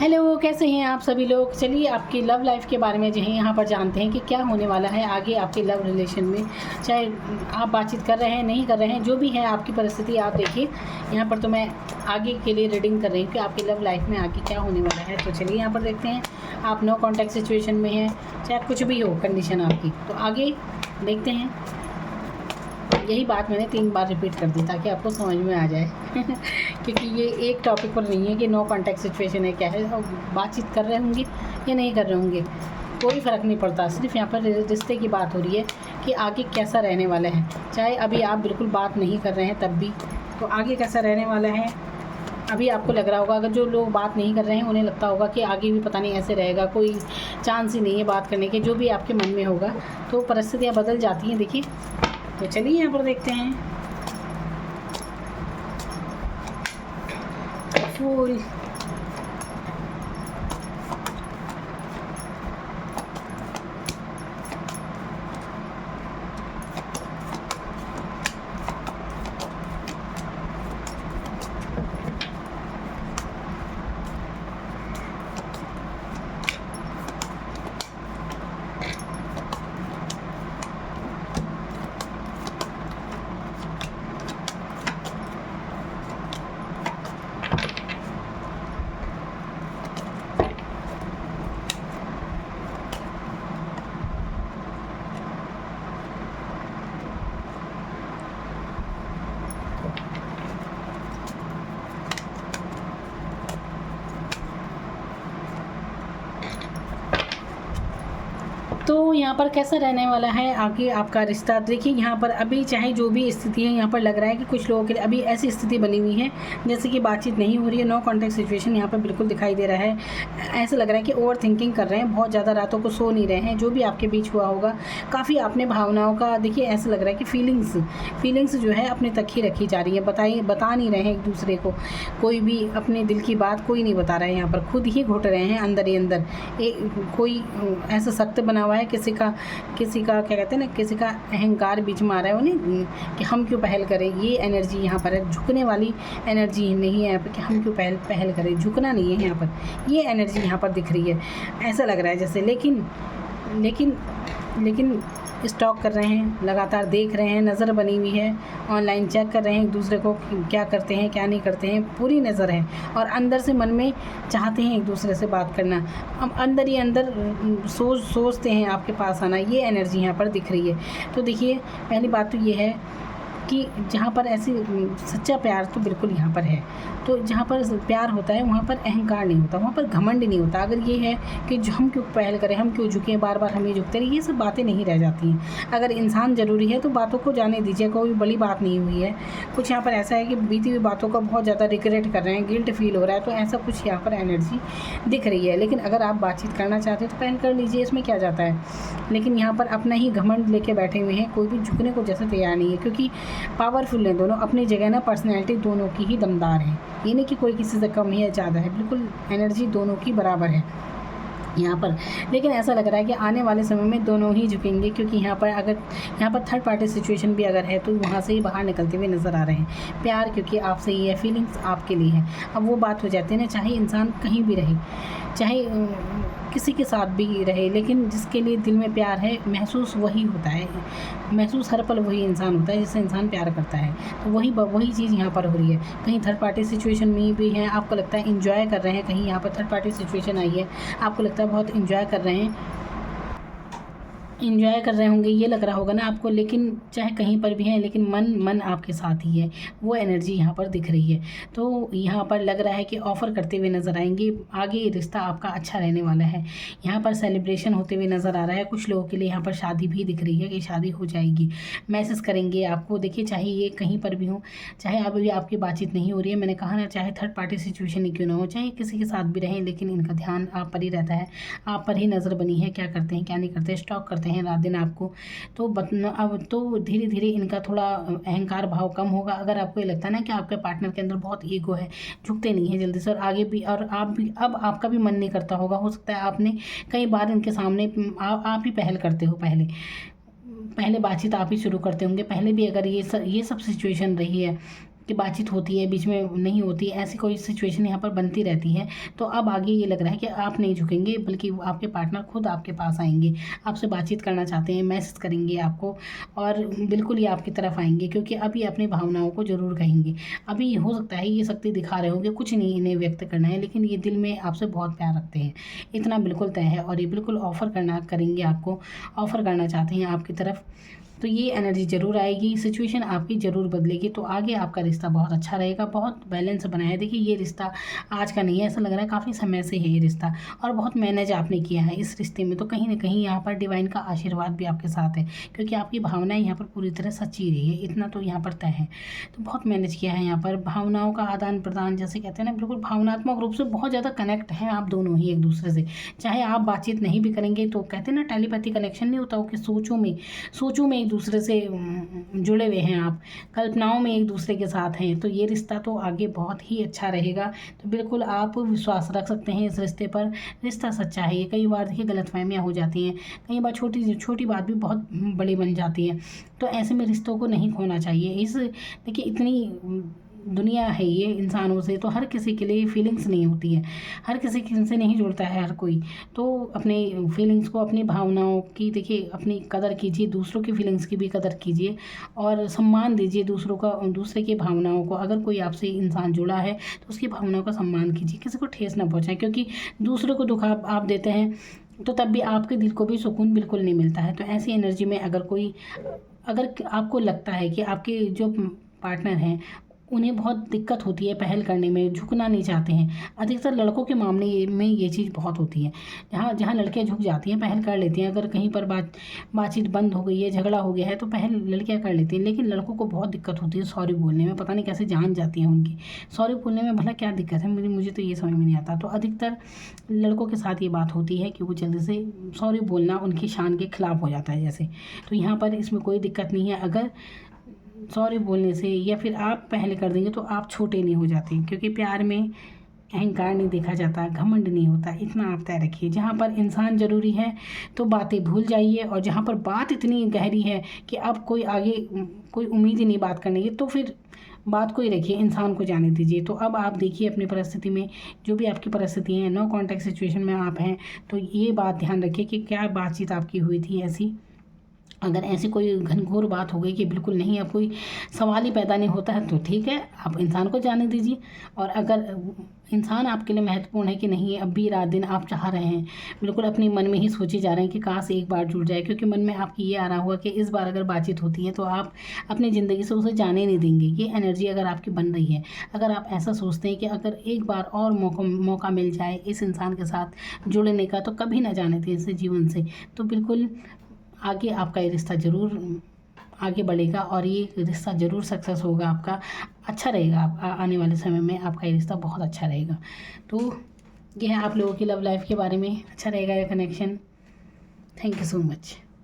Hello, कैसे हैं आप सभी लोग। चलिए आपकी लव लाइफ के बारे में जो है यहाँ पर जानते हैं कि क्या होने वाला है आगे आपके लव रिलेशन में। चाहे आप बातचीत कर रहे हैं, नहीं कर रहे हैं, जो भी है आपकी परिस्थिति आप देखिए। यहाँ पर तो मैं आगे के लिए रीडिंग कर रही हूँ कि आपकी लव लाइफ में आगे क्या होने वाला है। तो चलिए यहाँ पर देखते हैं। आप नो कॉन्टैक्ट सिचुएशन में हैं, चाहे कुछ भी हो कंडीशन आपकी, तो आगे देखते हैं। यही बात मैंने 3 बार रिपीट कर दी ताकि आपको समझ में आ जाए क्योंकि ये एक टॉपिक पर नहीं है कि नो कॉन्टैक्ट सिचुएशन है क्या है, और बातचीत कर रहे होंगे या नहीं कर रहे होंगे कोई फ़र्क नहीं पड़ता। सिर्फ यहाँ पर रिश्ते की बात हो रही है कि आगे कैसा रहने वाला है। चाहे अभी आप बिल्कुल बात नहीं कर रहे हैं तब भी, तो आगे कैसा रहने वाला है। अभी आपको लग रहा होगा, अगर जो लोग बात नहीं कर रहे हैं उन्हें लगता होगा कि आगे भी पता नहीं ऐसे रहेगा, कोई चांस ही नहीं है बात करने के, जो भी आपके मन में होगा। तो परिस्थितियाँ बदल जाती हैं देखिए। तो चलिए यहाँ पर देखते हैं। फूल, तो यहाँ पर कैसा रहने वाला है आगे आपका रिश्ता। देखिए यहाँ पर अभी चाहे जो भी स्थिति है, यहाँ पर लग रहा है कि कुछ लोगों के लिए अभी ऐसी स्थिति बनी हुई है जैसे कि बातचीत नहीं हो रही है। नो कॉन्टैक्ट सिचुएशन यहाँ पर बिल्कुल दिखाई दे रहा है। ऐसा लग रहा है कि ओवर थिंकिंग कर रहे हैं, बहुत ज़्यादा रातों को सो नहीं रहे हैं। जो भी आपके बीच हुआ होगा, काफ़ी आपने भावनाओं का, देखिए ऐसा लग रहा है कि फीलिंग्स जो है अपने तक ही रखी जा रही है। बता नहीं रहे हैं एक दूसरे को, कोई भी अपने दिल की बात कोई नहीं बता रहा है। यहाँ पर खुद ही घुट रहे हैं अंदर ही अंदर। कोई ऐसा सख्त बना हुआ है, किसी का क्या कहते हैं ना, किसी का अहंकार बीच में आ रहा है उन्हें कि हम क्यों पहल करें। ये एनर्जी यहाँ पर है, झुकने वाली एनर्जी नहीं है यहाँ पर कि हम क्यों पहल करें, झुकना नहीं है यहाँ पर। ये एनर्जी यहाँ पर दिख रही है, ऐसा लग रहा है जैसे। लेकिन स्टॉक कर रहे हैं, लगातार देख रहे हैं, नज़र बनी हुई है, ऑनलाइन चेक कर रहे हैं एक दूसरे को क्या करते हैं क्या नहीं करते हैं, पूरी नज़र है। और अंदर से मन में चाहते हैं एक दूसरे से बात करना, अब अंदर ही अंदर सोचते हैं आपके पास आना। ये एनर्जी यहाँ पर दिख रही है। तो देखिए पहली बात तो ये है कि जहाँ पर ऐसी सच्चा प्यार तो बिल्कुल यहाँ पर है। तो जहाँ पर प्यार होता है वहाँ पर अहंकार नहीं होता, वहाँ पर घमंड नहीं होता। अगर ये है कि जो हम क्यों पहल करें, हम क्यों झुकें, बार बार हम ही झुकते रहे, ये सब बातें नहीं रह जाती हैं। अगर इंसान ज़रूरी है तो बातों को जाने दीजिए, कोई बड़ी बात नहीं हुई है। कुछ यहाँ पर ऐसा है कि बीती हुई बातों का बहुत ज़्यादा रिग्रेट कर रहे हैं, गिल्ट फील हो रहा है, तो ऐसा कुछ यहाँ पर एनर्जी दिख रही है। लेकिन अगर आप बातचीत करना चाहते हैं तो पहल कर लीजिए, इसमें क्या जाता है। लेकिन यहाँ पर अपना ही घमंड लेके बैठे हुए हैं, कोई भी झुकने को जैसे तैयार नहीं है, क्योंकि पावरफुल है दोनों अपनी जगह ना। पर्सनैलिटी दोनों की ही दमदार है, ये नहीं कि कोई किसी से कम है या ज़्यादा है, बिल्कुल एनर्जी दोनों की बराबर है यहाँ पर। लेकिन ऐसा लग रहा है कि आने वाले समय में दोनों ही झुकेंगे, क्योंकि यहाँ पर थर्ड पार्टी सिचुएशन भी अगर है तो वहाँ से ही बाहर निकलते हुए नज़र आ रहे हैं। प्यार क्योंकि आपसे ही है, फीलिंग्स आपके लिए है। अब वो बात हो जाती है ना, चाहे इंसान कहीं भी रहे, चाहे किसी के साथ भी रहे, लेकिन जिसके लिए दिल में प्यार है, महसूस वही होता है, महसूस हर पल वही इंसान होता है जिससे इंसान प्यार करता है। तो वही चीज़ यहाँ पर हो रही है। कहीं थर्ड पार्टी सिचुएशन में भी है, आपको लगता है इंजॉय कर रहे हैं, कहीं यहाँ पर थर्ड पार्टी सिचुएशन आई है, आपको लगता है बहुत इंजॉय कर रहे होंगे, ये लग रहा होगा ना आपको। लेकिन चाहे कहीं पर भी हैं, लेकिन मन आपके साथ ही है, वो एनर्जी यहाँ पर दिख रही है। तो यहाँ पर लग रहा है कि ऑफ़र करते हुए नज़र आएंगे, आगे रिश्ता आपका अच्छा रहने वाला है। यहाँ पर सेलिब्रेशन होते हुए नज़र आ रहा है। कुछ लोगों के लिए यहाँ पर शादी भी दिख रही है कि शादी हो जाएगी, मैसेज करेंगे आपको। देखिए चाहे ये कहीं पर भी हो, चाहे अभी आपकी बातचीत नहीं हो रही है, मैंने कहा ना, चाहे थर्ड पार्टी सिचुएशन ही क्यों ना हो, चाहे किसी के साथ भी रहें, लेकिन इनका ध्यान आप पर ही रहता है, आप पर ही नज़र बनी है, क्या करते हैं क्या नहीं करते, स्टॉक करते हैं रात दिन आपको। तो अब तो धीरे धीरे इनका थोड़ा अहंकार भाव कम होगा। अगर आपको ये लगता है ना कि आपके पार्टनर के अंदर बहुत ईगो है, झुकते नहीं है जल्दी से, और आगे भी, और आप भी, अब आपका भी मन नहीं करता होगा, हो सकता है आपने कई बार इनके सामने आप ही पहल करते हो, पहले बातचीत आप ही शुरू करते होंगे पहले भी। अगर ये सब सिचुएशन रही है कि बातचीत होती है, बीच में नहीं होती, ऐसी कोई सिचुएशन यहाँ पर बनती रहती है। तो अब आगे ये लग रहा है कि आप नहीं झुकेंगे, बल्कि आपके पार्टनर खुद आपके पास आएंगे, आपसे बातचीत करना चाहते हैं, मैसेज करेंगे आपको, और बिल्कुल ये आपकी तरफ आएंगे, क्योंकि अब ये अपनी भावनाओं को ज़रूर कहेंगे। अभी हो सकता है ये शक्ति दिखा रहे होंगे, कुछ नहीं इन्हें व्यक्त करना है, लेकिन ये दिल में आपसे बहुत प्यार रखते हैं, इतना बिल्कुल तय है। और ये बिल्कुल ऑफ़र करेंगे आपको, ऑफ़र करना चाहते हैं आपकी तरफ। तो ये एनर्जी ज़रूर आएगी, सिचुएशन आपकी ज़रूर बदलेगी। तो आगे आपका रिश्ता बहुत अच्छा रहेगा, बहुत बैलेंस बना है। देखिए ये रिश्ता आज का नहीं है, ऐसा लग रहा है काफ़ी समय से है ये रिश्ता, और बहुत मैनेज आपने किया है इस रिश्ते में। तो कहीं ना कहीं यहाँ पर डिवाइन का आशीर्वाद भी आपके साथ है, क्योंकि आपकी भावनाएं यहाँ पर पूरी तरह सच्ची रही है, इतना तो यहाँ पर तय है। तो बहुत मैनेज किया है यहाँ पर, भावनाओं का आदान प्रदान जैसे कहते हैं ना, बिल्कुल भावनात्मक रूप से बहुत ज़्यादा कनेक्ट हैं आप दोनों ही एक दूसरे से। चाहे आप बातचीत नहीं भी करेंगे तो कहते हैं ना टेलीपैथी कनेक्शन नहीं होता हो, कि सोचों में एक दूसरे से जुड़े हुए हैं आप, कल्पनाओं में एक दूसरे के साथ हैं। तो ये रिश्ता तो आगे बहुत ही अच्छा रहेगा। तो बिल्कुल आप विश्वास रख सकते हैं इस रिश्ते पर, रिश्ता सच्चा है। ये कई बार देखिए गलतफहमियाँ हो जाती हैं, कई बार छोटी छोटी बात भी बहुत बड़ी बन जाती है। तो ऐसे में रिश्तों को नहीं खोना चाहिए। देखिए इतनी दुनिया है ये इंसानों से, तो हर किसी के लिए फीलिंग्स नहीं होती है, हर किसी से नहीं जुड़ता है हर कोई। तो अपने फीलिंग्स को, अपनी भावनाओं की देखिए अपनी कदर कीजिए, दूसरों की फीलिंग्स की भी कदर कीजिए, और सम्मान दीजिए दूसरे की भावनाओं को। अगर कोई आपसे इंसान जुड़ा है तो उसकी भावनाओं का सम्मान कीजिए, किसी को ठेस ना पहुँचाएं, क्योंकि दूसरों को दुख आप देते हैं तो तब भी आपके दिल को भी सुकून बिल्कुल नहीं मिलता है। तो ऐसी एनर्जी में अगर आपको लगता है कि आपके जो पार्टनर हैं उन्हें बहुत दिक्कत होती है पहल करने में, झुकना नहीं चाहते हैं, अधिकतर लड़कों के मामले में ये चीज़ बहुत होती है। जहाँ लड़कियाँ झुक जाती हैं, पहल कर लेती हैं, अगर कहीं पर बातचीत बंद हो गई है, झगड़ा हो गया है, तो पहल लड़कियाँ कर लेती हैं। लेकिन लड़कों को बहुत दिक्कत होती है सॉरी बोलने में, पता नहीं कैसे जान जाती है उनकी सॉरी बोलने में, भला क्या दिक्कत है, मुझे तो ये समझ में नहीं आता। तो अधिकतर लड़कों के साथ ये बात होती है कि वो जल्दी से सॉरी बोलना उनकी शान के खिलाफ हो जाता है जैसे। तो यहाँ पर इसमें कोई दिक्कत नहीं है, अगर सॉरी बोलने से या फिर आप पहले कर देंगे तो आप छोटे नहीं हो जाते, क्योंकि प्यार में अहंकार नहीं देखा जाता, घमंड नहीं होता, इतना आप तय रखिए। जहाँ पर इंसान ज़रूरी है तो बातें भूल जाइए, और जहाँ पर बात इतनी गहरी है कि अब कोई उम्मीद ही नहीं बात करने की, तो फिर बात को ही रखिए, इंसान को जाने दीजिए। तो अब आप देखिए अपनी परिस्थिति में, जो भी आपकी परिस्थिति है, नो कॉन्टैक्ट सिचुएशन में आप हैं, तो ये बात ध्यान रखिए कि क्या बातचीत आपकी हुई थी ऐसी। अगर ऐसी कोई घनघोर बात हो गई कि बिल्कुल नहीं, अब कोई सवाल ही पैदा नहीं होता है, तो ठीक है, आप इंसान को जाने दीजिए। और अगर इंसान आपके लिए महत्वपूर्ण है कि नहीं, अब भी रात दिन आप चाह रहे हैं, बिल्कुल अपने मन में ही सोचे जा रहे हैं कि काश एक बार जुड़ जाए, क्योंकि मन में आपकी ये आ रहा हुआ कि इस बार अगर बातचीत होती है तो आप अपनी ज़िंदगी से उसे जाने नहीं देंगे। ये एनर्जी अगर आपकी बन रही है, अगर आप ऐसा सोचते हैं कि अगर एक बार और मौका मिल जाए इस इंसान के साथ जुड़ने का, तो कभी ना जाने दें इस जीवन से, तो बिल्कुल आगे आपका ये रिश्ता ज़रूर आगे बढ़ेगा, और ये रिश्ता ज़रूर सक्सेस होगा आपका, अच्छा रहेगा। आने वाले समय में आपका ये रिश्ता बहुत अच्छा रहेगा। तो ये है आप लोगों की लव लाइफ के बारे में, अच्छा रहेगा ये connection. Thank you so much.